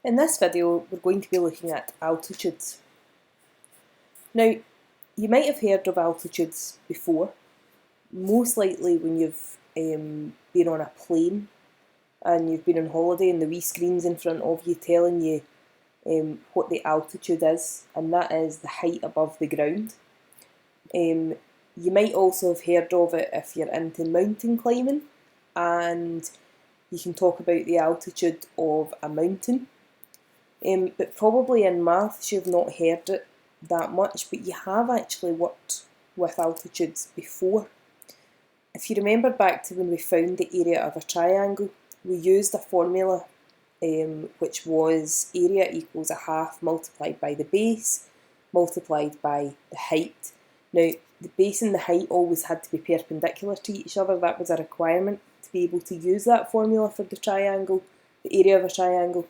In this video, we're going to be looking at altitudes. Now, you might have heard of altitudes before, most likely when you've been on a plane and you've been on holiday and the wee screen's in front of you telling you what the altitude is, and that is the height above the ground. You might also have heard of it if you're into mountain climbing, and you can talk about the altitude of a mountain. But probably in maths you've not heard it that much, but you have actually worked with altitudes before. If you remember back to when we found the area of a triangle, we used a formula which was area equals a half multiplied by the base multiplied by the height. Now, the base and the height always had to be perpendicular to each other. That was a requirement to be able to use that formula for the triangle, the area of a triangle.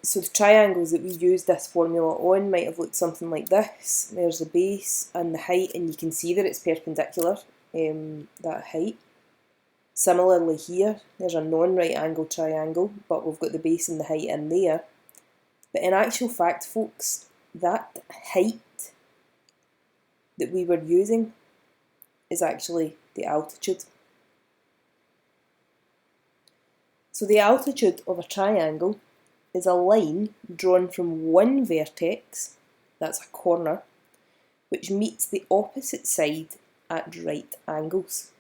So the triangles that we used this formula on might have looked something like this. There's the base and the height, and you can see that it's perpendicular, that height. Similarly here, there's a non-right angle triangle, but we've got the base and the height in there. But in actual fact, folks, that height that we were using is actually the altitude. So the altitude of a triangle is a line drawn from one vertex, that's a corner, which meets the opposite side at right angles.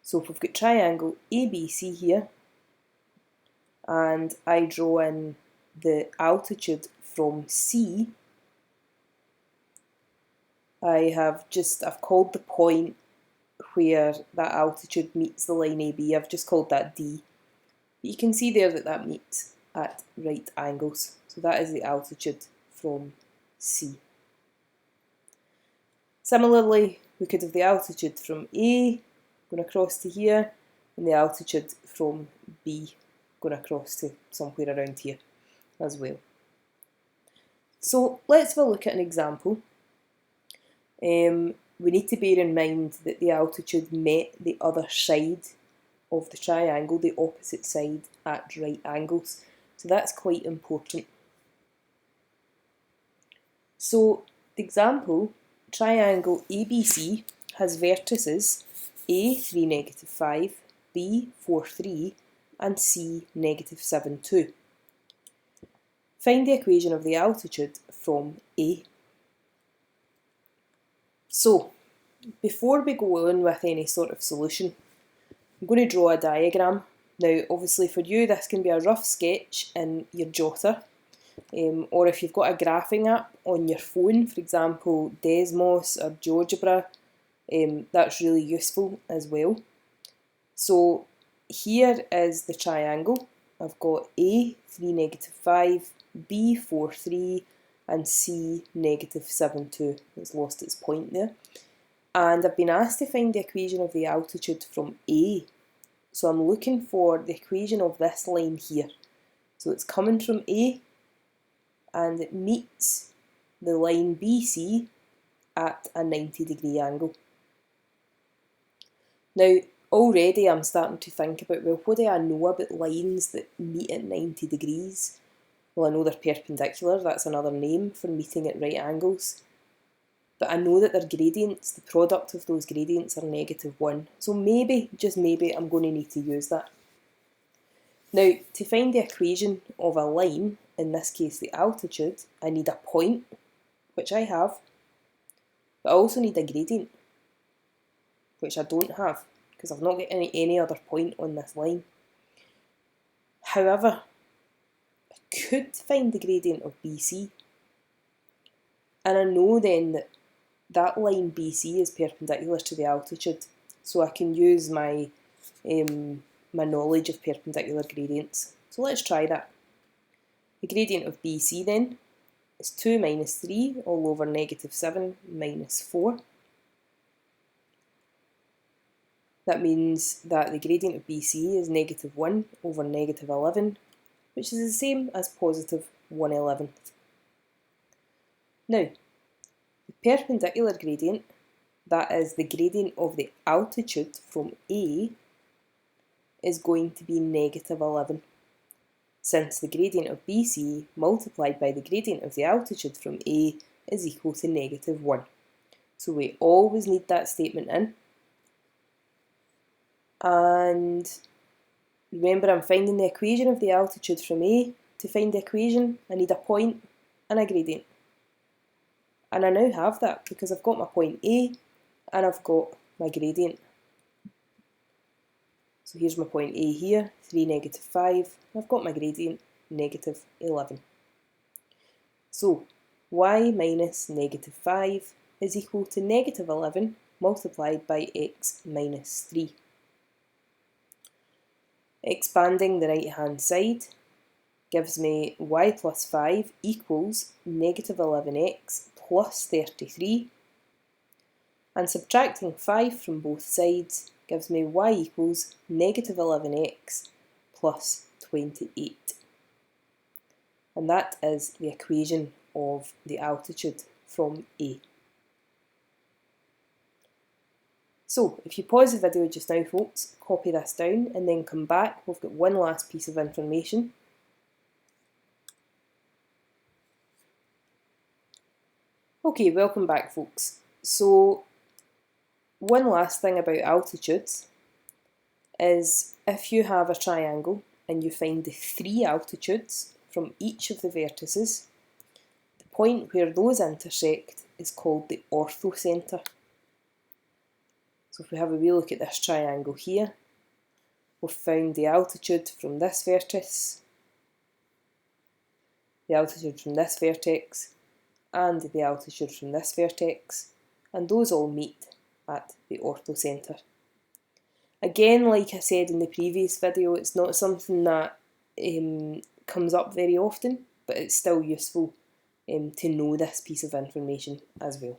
So if we've got triangle ABC here, and I draw in the altitude from C, I've called the point where that altitude meets the line AB, I've just called that D. But you can see there that that meets at right angles. So that is the altitude from C. Similarly, we could have the altitude from A going across to here, and the altitude from B going across to somewhere around here as well. So let's have a look at an example. We need to bear in mind that the altitude met the other side of the triangle, the opposite side at right angles. So that's quite important. So the example, triangle ABC has vertices A 3, negative 5, B 4, 3 and C negative 7, 2. Find the equation of the altitude from A. So before we go on with any sort of solution, I'm going to draw a diagram. Now, obviously for you this can be a rough sketch in your jotter, or if you've got a graphing app on your phone, for example Desmos or GeoGebra, that's really useful as well. So here is the triangle. I've got A 3, negative 5, B 4, 3 and C negative 7, 2. It's lost its point there. And I've been asked to find the equation of the altitude from A. So I'm looking for the equation of this line here. So it's coming from A and it meets the line BC at a 90-degree angle. Now already I'm starting to think about, well, what do I know about lines that meet at 90 degrees? Well, I know they're perpendicular, that's another name for meeting at right angles. But I know that their gradients, the product of those gradients are negative 1. So maybe, just maybe, I'm going to need to use that. Now, to find the equation of a line, in this case the altitude, I need a point, which I have, but I also need a gradient, which I don't have, because I've not got any other point on this line. However, I could find the gradient of BC, and I know then that that line BC is perpendicular to the altitude, so I can use my my knowledge of perpendicular gradients. So let's try that. The gradient of BC then is 2 minus 3 all over negative 7 minus 4. That means that the gradient of BC is negative 1 over negative 11, which is the same as positive 1/11. Now, the perpendicular gradient, that is the gradient of the altitude from A, is going to be negative 11. since the gradient of BC multiplied by the gradient of the altitude from A is equal to -1. So we always need that statement in. And remember, I'm finding the equation of the altitude from A. To find the equation, I need a point and a gradient. And I now have that because I've got my point A and I've got my gradient. So here's my point A here, 3, -5. I've got my gradient, -11. So y minus -5 is equal to -11 multiplied by x minus 3. Expanding the right-hand side gives me y plus 5 equals -11x plus 33. And subtracting 5 from both sides gives me y equals -11x plus 28. And that is the equation of the altitude from A. So, if you pause the video just now, folks, copy this down and then come back. We've got one last piece of information. Okay, welcome back, folks. So, one last thing about altitudes is if you have a triangle and you find the 3 altitudes from each of the vertices, the point where those intersect is called the orthocenter. So if we have a wee look at this triangle here, we've found the altitude from this vertex, the altitude from this vertex, and the altitude from this vertex, and those all meet at the orthocenter. Again, like I said in the previous video, it's not something that comes up very often, but it's still useful to know this piece of information as well.